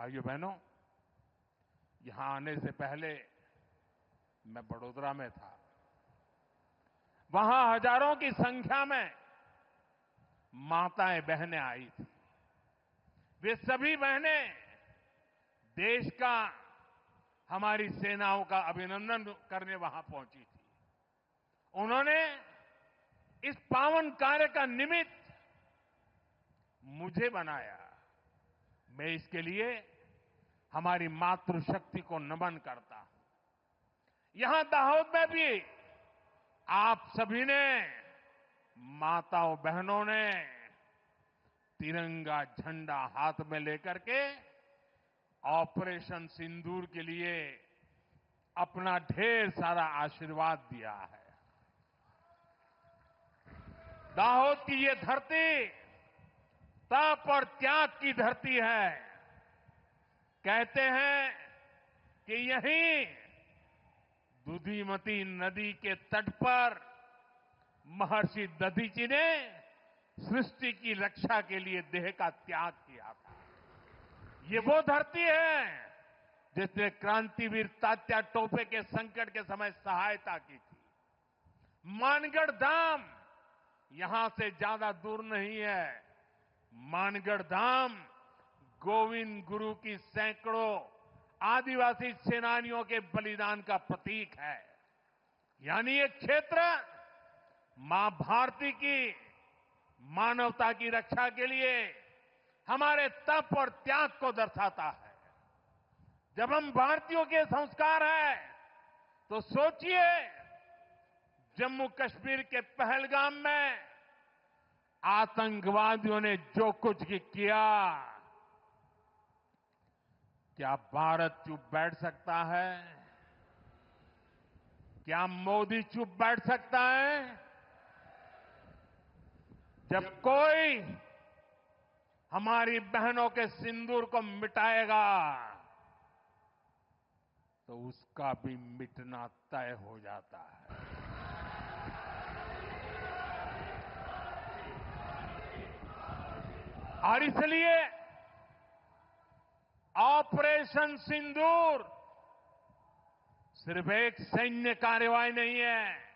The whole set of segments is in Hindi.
भाइयों बहनों, यहां आने से पहले मैं बड़ोदरा में था। वहां हजारों की संख्या में माताएं बहनें आई थी। वे सभी बहनें देश का, हमारी सेनाओं का अभिनंदन करने वहां पहुंची थी। उन्होंने इस पावन कार्य का निमित्त मुझे बनाया। मैं इसके लिए हमारी मातृशक्ति को नमन करता हूं। यहां दाहोद में भी आप सभी ने, माताओं बहनों ने तिरंगा झंडा हाथ में लेकर के ऑपरेशन सिंदूर के लिए अपना ढेर सारा आशीर्वाद दिया है। दाहोद की ये धरती तप और त्याग की धरती है। कहते हैं कि यहीं दुधिमती नदी के तट पर महर्षि दधीची ने सृष्टि की रक्षा के लिए देह का त्याग किया था। ये वो धरती है जिसने क्रांतिवीर तात्या टोपे के संकट के समय सहायता की थी। मानगढ़ धाम यहां से ज्यादा दूर नहीं है। मानगढ़ धाम गोविंद गुरु की सैकड़ों आदिवासी सेनानियों के बलिदान का प्रतीक है। यानी ये क्षेत्र मां भारती की मानवता की रक्षा के लिए हमारे तप और त्याग को दर्शाता है। जब हम भारतीयों के संस्कार हैं तो सोचिए, जम्मू कश्मीर के पहलगाम में आतंकवादियों ने जो कुछ किया, क्या भारत चुप बैठ सकता है? क्या मोदी चुप बैठ सकता है? जब कोई हमारी बहनों के सिंदूर को मिटाएगा तो उसका भी मिटना तय हो जाता है। और इसलिए ऑपरेशन सिंदूर सिर्फ एक सैन्य कार्रवाई नहीं है।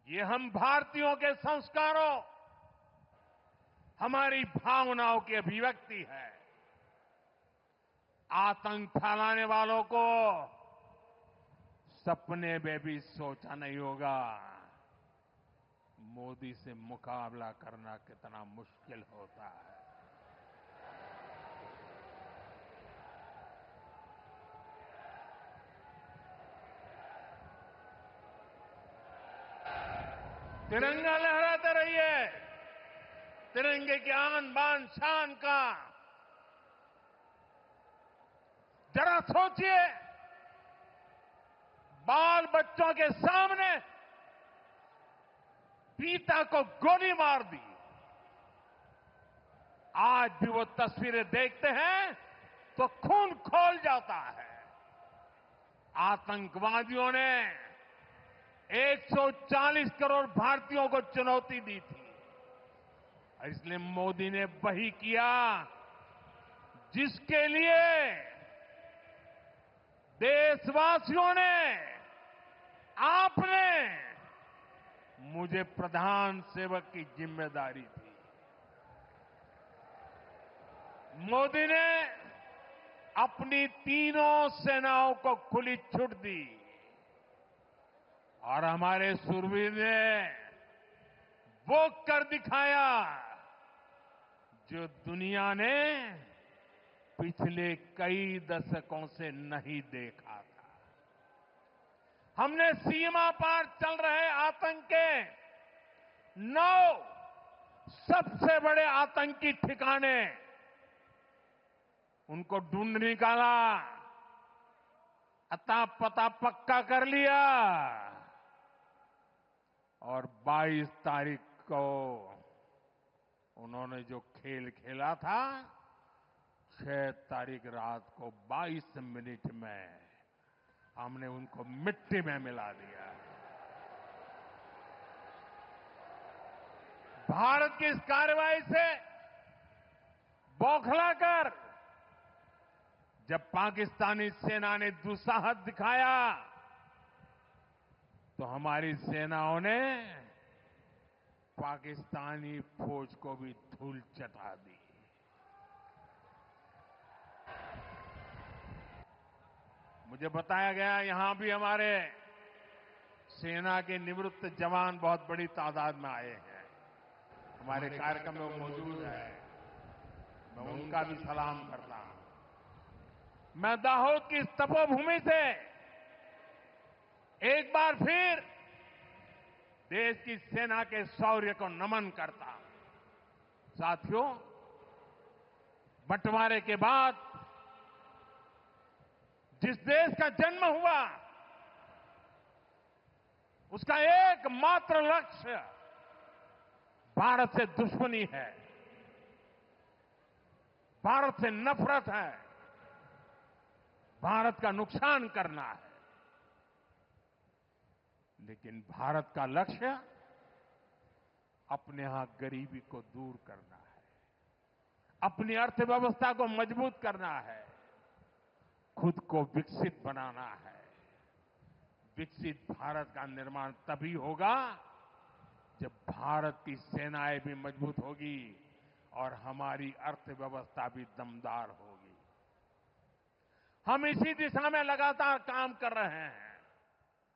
ये हम भारतीयों के संस्कारों, हमारी भावनाओं की अभिव्यक्ति है। आतंक फैलाने वालों को सपने में भी सोचा नहीं होगा मोदी से मुकाबला करना कितना मुश्किल होता है। तिरंगा लहराते रहिए। तिरंगे की आन बान शान का जरा सोचिए, बाल बच्चों के सामने पिता को गोली मार दी। आज भी वो तस्वीरें देखते हैं तो खून खौल जाता है। आतंकवादियों ने 140 करोड़ भारतीयों को चुनौती दी थी। इसलिए मोदी ने वही किया जिसके लिए देशवासियों ने, आपने मुझे प्रधान सेवक की जिम्मेदारी दी। मोदी ने अपनी तीनों सेनाओं को खुली छूट दी और हमारे शूरवीर ने वो कर दिखाया जो दुनिया ने पिछले कई दशकों से नहीं देखा था। हमने सीमा पार चल रहे आतंक के 9 सबसे बड़े आतंकी ठिकाने, उनको ढूंढ निकाला, अता पता पक्का कर लिया और 22 तारीख को उन्होंने जो खेल खेला था, 6 तारीख रात को 22 मिनट में हमने उनको मिट्टी में मिला दिया। भारत की इस कार्रवाई से बौखलाकर जब पाकिस्तानी सेना ने दुस्साहस दिखाया तो हमारी सेनाओं ने पाकिस्तानी फौज को भी धूल चटा दी। मुझे बताया गया यहां भी हमारे सेना के निवृत्त जवान बहुत बड़ी तादाद में आए हैं। हमारे कार्यक्रम में वो मौजूद है। मैं उनका भी सलाम करता हूं। मैं दाहोद की इस तपोभूमि से एक बार फिर देश की सेना के शौर्य को नमन करता हूं। साथियों, बंटवारे के बाद जिस देश का जन्म हुआ उसका एकमात्र लक्ष्य भारत से दुश्मनी है, भारत से नफरत है, भारत का नुकसान करना है। लेकिन भारत का लक्ष्य अपने यहां गरीबी को दूर करना है, अपनी अर्थव्यवस्था को मजबूत करना है, खुद को विकसित बनाना है। विकसित भारत का निर्माण तभी होगा जब भारत की सेनाएं भी मजबूत होगी और हमारी अर्थव्यवस्था भी दमदार होगी। हम इसी दिशा में लगातार काम कर रहे हैं।